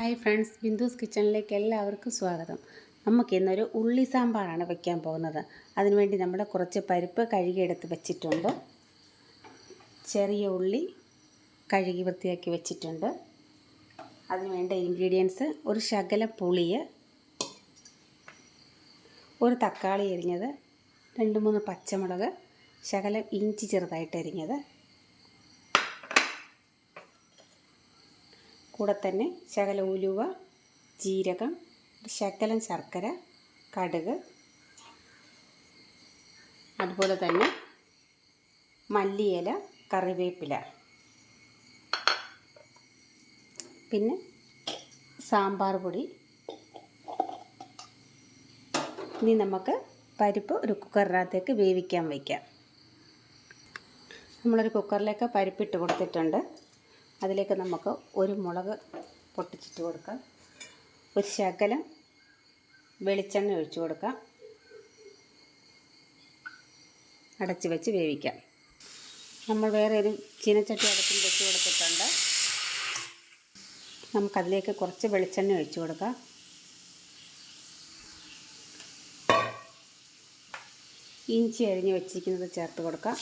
Hi friends, ബിന്ദുസ് കിച്ചണിലേക്ക് എല്ലാവർക്കും സ്വാഗതം. നമുക്കിന്നൊരു ഉള്ളി സാമ്പാറാണ് വയ്ക്കാൻ പോകുന്നത്. അതിനുവേണ്ടി നമ്മൾ കുറച്ച് പരിപ്പ് കഴുകിയെടുത്ത് വെച്ചിട്ടുണ്ട്. ചെറിയ ഉള്ളി കഴുകി വൃത്തിയാക്കി വെച്ചിട്ടുണ്ട്. അതിനുവേണ്ട ഇൻഗ്രീഡിയൻസ്: ഒരു ശകലം പുളിയ്, ഒരു തക്കാളി അരിഞ്ഞത്, 2-3 പച്ചമുളക്, ശകലം ഇഞ്ചി ചെറുതായിട്ട് അരിഞ്ഞത്, കൂടെ തന്നെ ശകലം ഉലുവ, ജീരകം, ശകലം ശർക്കര, കടുക്, അതുപോലെ തന്നെ മല്ലിയില, കറിവേപ്പില, പിന്നെ സാമ്പാർ പൊടി. ഇനി നമുക്ക് പരിപ്പ് ഒരു കുക്കറിനകത്തേക്ക് വേവിക്കാൻ വയ്ക്കാം. നമ്മളൊരു കുക്കറിലേക്ക് പരിപ്പിട്ട് കൊടുത്തിട്ടുണ്ട്. അതിലേക്ക് നമുക്ക് ഒരു മുളക് പൊട്ടിച്ചിട്ട് കൊടുക്കാം. ഒരു ശകലം വെളിച്ചെണ്ണ ഒഴിച്ചു കൊടുക്കാം. അടച്ച് വെച്ച് വേവിക്കാം. നമ്മൾ വേറെ ഒരു ചീനച്ചട്ടി അടുപ്പിൽ വെച്ച് കൊടുത്തിട്ടുണ്ട്. നമുക്കതിലേക്ക് കുറച്ച് വെളിച്ചെണ്ണ ഒഴിച്ചു കൊടുക്കാം. ഇഞ്ചി അരിഞ്ഞ് വെച്ചിരിക്കുന്നത് ചേർത്ത് കൊടുക്കാം.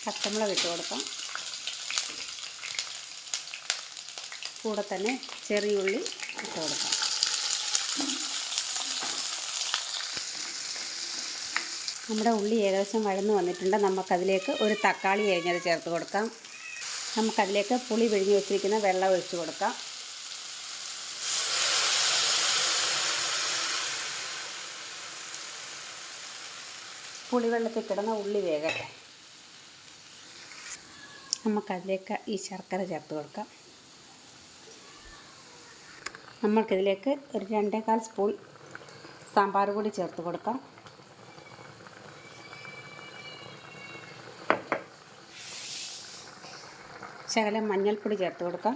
പച്ചമുളക് ഇട്ട് കൊടുക്കാം. കൂടെ തന്നെ ചെറിയ ഉള്ളി ഇട്ട് കൊടുക്കാം. നമ്മുടെ ഉള്ളി ഏകദേശം വഴന്നു വന്നിട്ടുണ്ട്. നമുക്കതിലേക്ക് ഒരു തക്കാളി അരിഞ്ഞത് ചേർത്ത് കൊടുക്കാം. നമുക്കതിലേക്ക് പുളി പിഴിഞ്ഞ് വെച്ചിരിക്കുന്ന വെള്ളം ഒഴിച്ച് കൊടുക്കാം. പുളിവെള്ളത്തിൽ കിടന്ന ഉള്ളി വേകട്ടെ. നമുക്കതിലേക്ക് ഈ ശർക്കര ചേർത്ത് കൊടുക്കാം. നമ്മൾക്കിതിലേക്ക് ഒരു 2.25 സ്പൂൺ സാമ്പാർ പൊടി ചേർത്ത് കൊടുക്കാം. ശകലം മഞ്ഞൾപ്പൊടി ചേർത്ത് കൊടുക്കാം.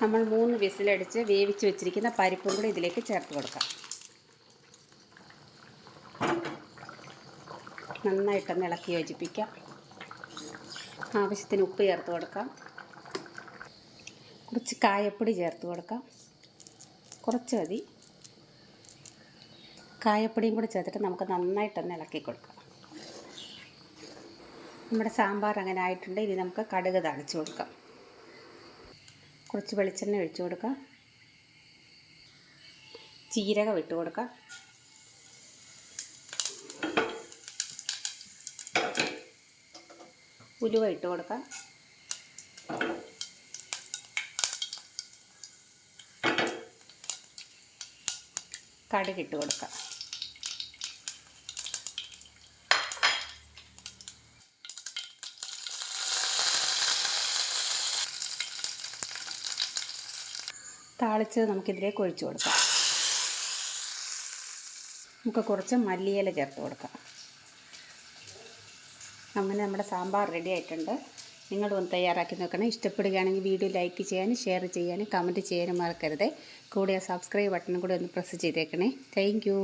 നമ്മൾ 3 വിസിലടിച്ച് വേവിച്ച് വെച്ചിരിക്കുന്ന പരിപ്പും കൂടി ഇതിലേക്ക് ചേർത്ത് കൊടുക്കാം. നന്നായിട്ടൊന്ന് ഇളക്കി യോജിപ്പിക്കാം. ആവശ്യത്തിന് ഉപ്പ് ചേർത്ത് കൊടുക്കാം. കുറച്ച് കായപ്പൊടി ചേർത്ത് കൊടുക്കാം. കുറച്ച് മതി. കായപ്പൊടിയും കൂടി ചേർത്തിട്ട് നമുക്ക് നന്നായിട്ടൊന്ന് ഇളക്കി കൊടുക്കാം. നമ്മുടെ സാമ്പാർ അങ്ങനെ ആയിട്ടുണ്ട്. ഇനി നമുക്ക് കടുക് താളിച്ച് കൊടുക്കാം. കുറച്ച് വെളിച്ചെണ്ണ ഒഴിച്ച് കൊടുക്കാം. ജീരകം ഇട്ട് കൊടുക്കാം. ഉലുവ ഇട്ട് കൊടുക്കാം. കടുക് ഇട്ട് കൊടുക്കാം. താളിച്ചത് നമുക്കിതിലേക്ക് ഒഴിച്ചു കൊടുക്കാം. നമുക്ക് കുറച്ച് മല്ലിയില ചേർത്ത് കൊടുക്കാം. അങ്ങനെ നമ്മുടെ സാമ്പാർ റെഡി ആയിട്ടുണ്ട്. നിങ്ങളൊന്ന് തയ്യാറാക്കി നോക്കണം. ഇഷ്ടപ്പെടുകയാണെങ്കിൽ വീഡിയോ ലൈക്ക് ചെയ്യാനും ഷെയർ ചെയ്യാനും കമൻറ്റ് ചെയ്യാനും മറക്കരുത്. കൂടെ സബ്സ്ക്രൈബ് ബട്ടണും കൂടി ഒന്ന് പ്രസ് ചെയ്തേക്കണേ. Thank you.